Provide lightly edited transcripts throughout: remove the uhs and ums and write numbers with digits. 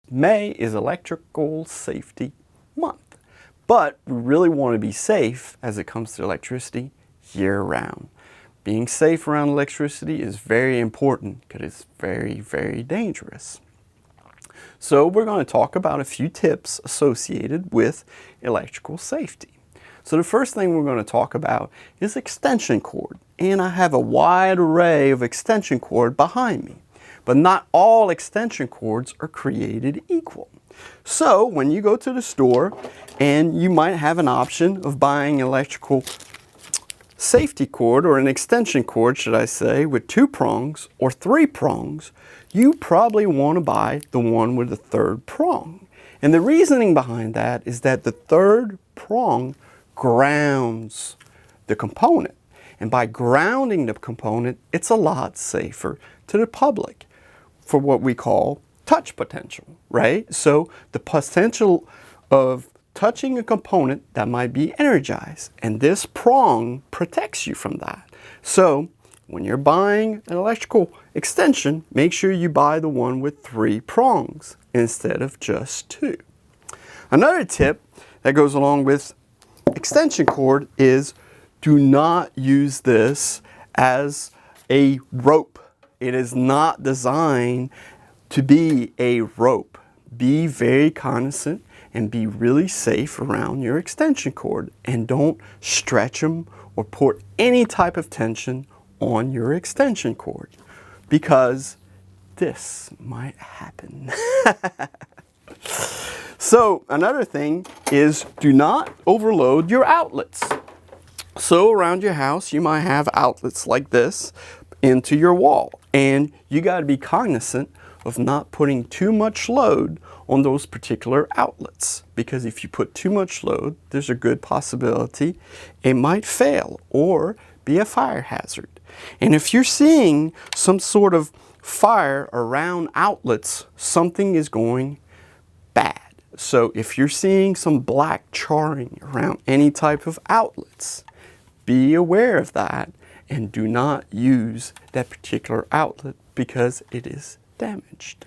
May is Electrical Safety Month, but we really want to be safe as it comes to electricity year-round. Being safe around electricity is very important because it's very, very dangerous. So we're going to talk about a few tips associated with electrical safety. So the first thing we're going to talk about is extension cord. And I have a wide array of extension cord behind me. But not all extension cords are created equal. So when you go to the store and you might have an option of buying electrical safety cord, or an extension cord should I say, with 2 prongs or 3 prongs, you probably want to buy the one with the 3rd prong. And the reasoning behind that is that the 3rd prong grounds the component. And by grounding the component, it's a lot safer to the public for what we call touch potential, right? So the potential of touching a component that might be energized, and this prong protects you from that. So when you're buying an electrical extension, make sure you buy the one with 3 prongs instead of just 2. Another tip that goes along with extension cord is do not use this as a rope. It is not designed to be a rope. Be very cognizant and be really safe around your extension cord, and don't stretch them or put any type of tension on your extension cord, because this might happen. So another thing is do not overload your outlets. So around your house you might have outlets like this into your wall, and you got to be cognizant of not putting too much load on those particular outlets, because if you put too much load, there's a good possibility it might fail or be a fire hazard. And if you're seeing some sort of fire around outlets, something is going bad. So if you're seeing some black charring around any type of outlets, be aware of that and do not use that particular outlet because it is damaged.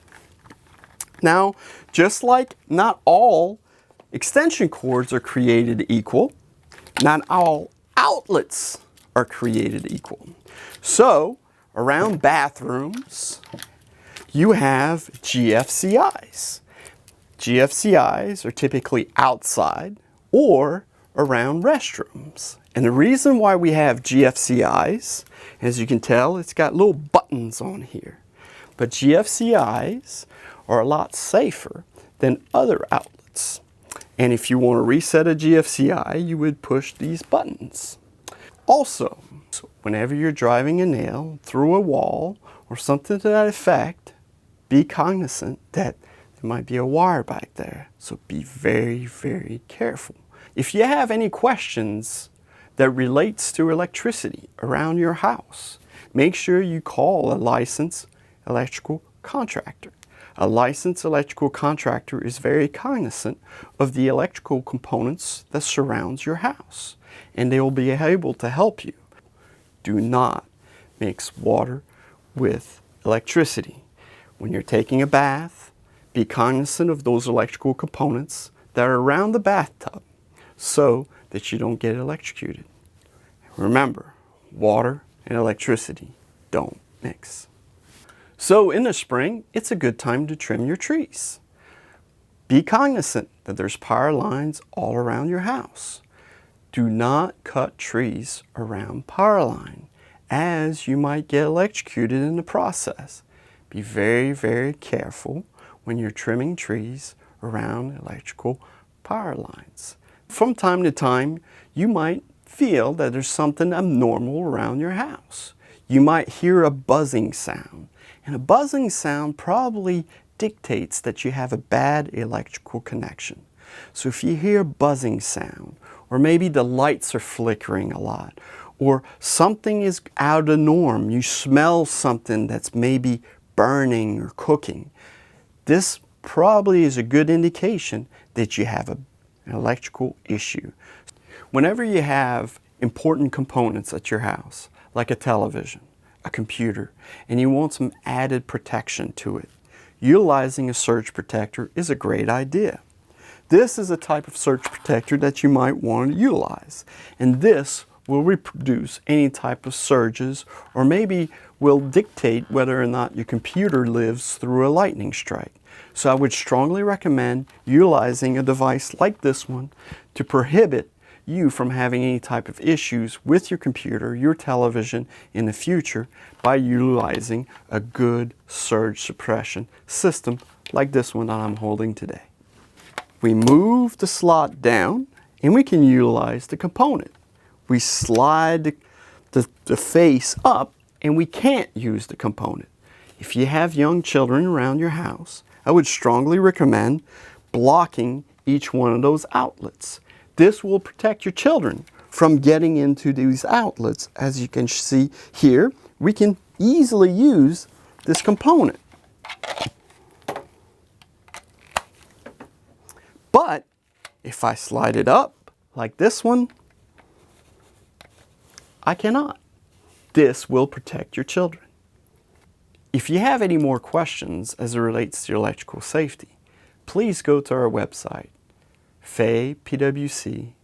Now, just like not all extension cords are created equal, not all outlets are created equal. So around bathrooms, you have GFCIs. GFCIs are typically outside or around restrooms. And the reason why we have GFCIs, as you can tell, it's got little buttons on here. But GFCIs are a lot safer than other outlets. And if you want to reset a GFCI, you would push these buttons. Also, whenever you're driving a nail through a wall or something to that effect, be cognizant that there might be a wire back there. So be very, very careful. If you have any questions that relates to electricity around your house, make sure you call a licensed electrical contractor. A licensed electrical contractor is very cognizant of the electrical components that surrounds your house, and they will be able to help you. Do not mix water with electricity. When you're taking a bath, be cognizant of those electrical components that are around the bathtub so that you don't get electrocuted. Remember, water and electricity don't mix. So in the spring, it's a good time to trim your trees. Be cognizant that there's power lines all around your house. Do not cut trees around power line, as you might get electrocuted in the process. Be very, very careful when you're trimming trees around electrical power lines. From time to time, you might feel that there's something abnormal around your house. You might hear a buzzing sound, and a buzzing sound probably dictates that you have a bad electrical connection. So if you hear a buzzing sound, or maybe the lights are flickering a lot, or something is out of the norm, you smell something that's maybe burning or cooking, this probably is a good indication that you have an electrical issue. Whenever you have important components at your house, like a television, a computer, and you want some added protection to it, utilizing a surge protector is a great idea. This is a type of surge protector that you might want to utilize, and this will reproduce any type of surges, or maybe will dictate whether or not your computer lives through a lightning strike. So I would strongly recommend utilizing a device like this one to prohibit you from having any type of issues with your computer, your television in the future by utilizing a good surge suppression system like this one that I'm holding today. We move the slot down and we can utilize the component. We slide the face up and we can't use the component. If you have young children around your house, I would strongly recommend blocking each one of those outlets. This will protect your children from getting into these outlets. As you can see here, we can easily use this component. But if I slide it up like this one, I cannot. This will protect your children. If you have any more questions as it relates to electrical safety, please go to our website, faypwc.com.